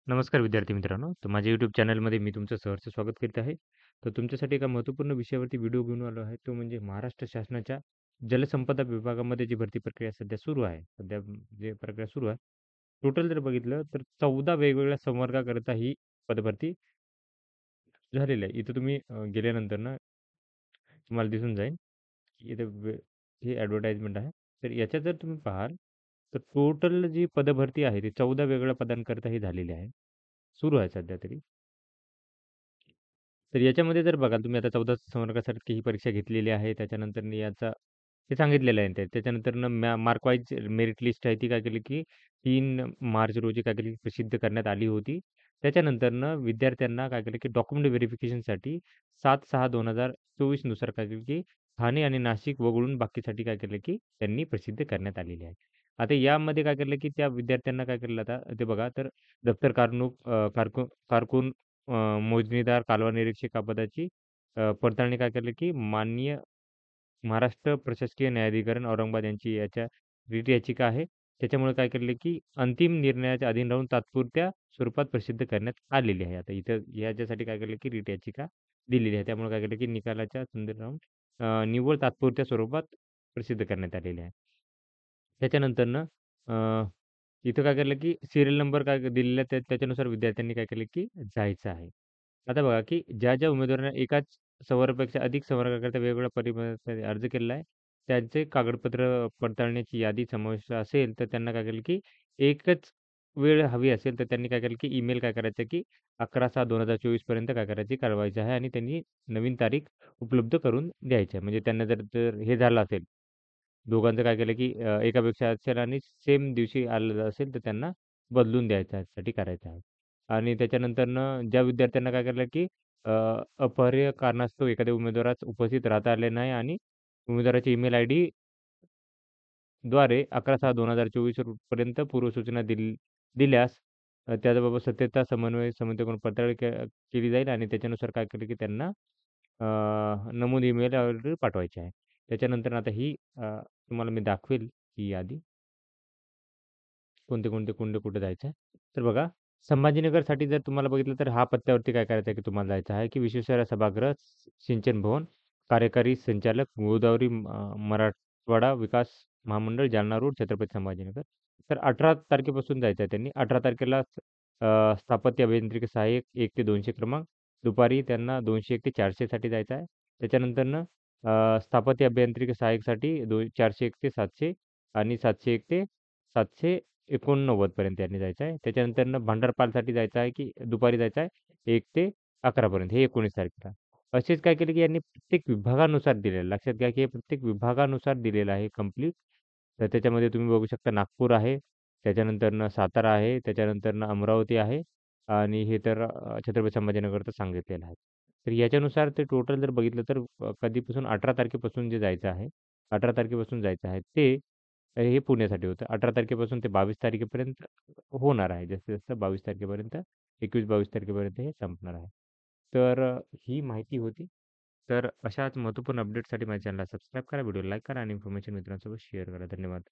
नमस्कार विद्यार्थी मित्रांनो. तर माझ्या YouTube चॅनलमध्ये मी तुमचं सहर्ष स्वागत करीत आहे. तर तुमच्यासाठी एका महत्त्वपूर्ण विषयावरती व्हिडिओ घेऊन आलो आहे. तो म्हणजे महाराष्ट्र शासनाच्या जलसंपदा विभागामध्ये जी भरती प्रक्रिया सध्या सुरू आहे. सध्या जे प्रक्रिया सुरू आहे. टोटल जर बघितलं तर 14 वेगवेगळ्या संवर्गाकरिता ही पदभरती झालेली आहे. इथं तुम्ही गेल्यानंतर ना तुम्हाला दिसून जाईल, की इथं ही ॲडव्हर्टाइजमेंट आहे. तर याच्यात जर तुम्ही पाहाल, तर टोटल जी पदभरती आहे ती 14 वेगवेगळ्या पदांकरिता ही झालेली आहे. सुरू आहे सध्या तरी. तर याच्यामध्ये जर बघाल तुम्ही आता 14 संवर्गासारखी ही परीक्षा घेतलेली आहे. त्याच्यानंतरनं याचा हे सांगितलेलं आहे त्याच्यानंतरनं मार्क वाईज मेरिट लिस्ट आहे ती काय केली, की 3 मार्च रोजी काय केली, प्रसिद्ध करण्यात आली होती. त्याच्यानंतरनं विद्यार्थ्यांना काय केलं, की डॉक्युमेंट व्हेरिफिकेशनसाठी 7/6/2024 नुसार काय केलं, की ठाणे आणि नाशिक वगळून बाकीसाठी काय केलं, की त्यांनी प्रसिद्ध करण्यात आलेली आहे. आता यामध्ये काय केलं, की त्या विद्यार्थ्यांना काय केलं आता ते बघा तर दप्तर कारकून मोजणीदार, कालवा निरीक्षक या पदाची पडताळणी काय केली, की माननीय महाराष्ट्र प्रशासकीय न्यायाधिकरण औरंगाबाद यांची याच्या रिट याचिका आहे. त्याच्यामुळे काय केले, की अंतिम निर्णयाच्या अधीन राहून तात्पुरत्या स्वरूपात प्रसिद्ध करण्यात आलेली आहे. आता इथं याच्यासाठी काय केलं, की रिट याचिका दिलेली आहे. त्यामुळे काय केलं, की निकालाच्या संदर्भात राहून निव्वळ तात्पुरत्या स्वरूपात प्रसिद्ध करण्यात आलेली आहे. त्याच्यानंतरनं इथं काय केलं, की सीरियल नंबर काय दिलेला आहे त्याच्यानुसार विद्यार्थ्यांनी काय केलं, की जायचं आहे. आता बघा, की ज्या उमेदवारांना एकाच संवर्गापेक्षा अधिक संवर्गाकरिता वेगवेगळ्या परीक्षेसाठी अर्ज केलेला आहे, त्यांचे कागदपत्र पडताळण्याची यादी समाविष्ट असेल, तर त्यांना काय केलं, की एकच वेळ हवी असेल, तर त्यांनी काय केलं, की ईमेल काय करायचं, की 11/6/2024 पर्यंत काय करायची कळवायची आहे आणि त्यांनी नवीन तारीख उपलब्ध करून द्यायची आहे. म्हणजे त्यांना जर जर हे झालं असेल दोघांचं काय केलं, की एकापेक्षा असेल आणि सेम दिवशी आलेलं असेल, तर त्यांना बदलून द्यायच्यासाठी करायचं आहे. आणि त्याच्यानंतरनं ज्या विद्यार्थ्यांना काय केलं, की अ, अपरिहार्य कारणास्तव एखाद्या उमेदवारास उपस्थित राहता आले नाही आणि उमेदवाराची ईमेल आयडी द्वारे 11/6/2024 पर्यंत पूर्वसूचना दिल्यास त्याबाबत सत्यता समन्वय समितीकडून पडताळणी केली जाईल आणि त्याच्यानुसार काय केलं, की त्यांना नमूद ईमेल आयडी पाठवायची आहे. त्याच्यानंतर आता ही तुम्हाला मी दाखवेल ही यादी. कोणते कुठे जायचं आहे. तर बघा, संभाजीनगरसाठी जर तुम्हाला बघितलं तर हा पत्त्यावरती काय करायचं आहे, की तुम्हाला जायचं आहे, की विश्वेश्वरय्या सभागृह, सिंचन भवन, कार्यकारी संचालक, गोदावरी मराठवाडा विकास महामंडळ, जालना रोड, छत्रपती संभाजीनगर. तर 18 तारखेपासून जायचं आहे त्यांनी. 18 तारखेला स्थापत्य अभियांत्रिकी सहाय्यक 1 ते 200 क्रमांक. दुपारी त्यांना 201 ते 400 साठी जायचं आहे. त्याच्यानंतरनं स्थापत्य अभियांत्रिकी सहाय्यकसाठी 401 ते 700 आणि 701 ते 789 पर्यंत यांनी जायचं आहे. त्याच्यानंतरनं भांडारपालसाठी जायचं आहे, की दुपारी जायचं आहे 1 ते 11 पर्यंत. हे 19 तारखेला. असेच काय केले, की यांनी प्रत्येक विभागानुसार दिलेलं आहे. लक्षात घ्या, की हे प्रत्येक विभागानुसार दिलेलं आहे कंप्लीट. तर त्याच्यामध्ये तुम्ही बघू शकता नागपूर आहे, त्याच्यानंतरनं सातारा आहे, त्याच्यानंतरनं अमरावती आहे आणि हे तर छत्रपती संभाजीनगरचं सांगितलेलं आहे. तर याच्यानुसार ते टोटल जर बघितलं तर कधीपासून 18 तारखेपासून जे जायचं आहे, 18 तारखेपासून जायचं आहे ते हे पुण्यासाठी होतं. 18 तारखेपासून ते 22 तारखेपर्यंत होणार आहे. जसं-जसं 22 तारखेपर्यंत 21-22 तारखेपर्यंत हे संपणार आहे. तर ही माहिती होती. तर अशाच महत्त्वपूर्ण अपडेटसाठी माझ्या चॅनलला सबस्क्राईब करा, व्हिडिओला लाईक करा आणि इन्फॉर्मेशन मित्रांसोबत शेअर करा. धन्यवाद.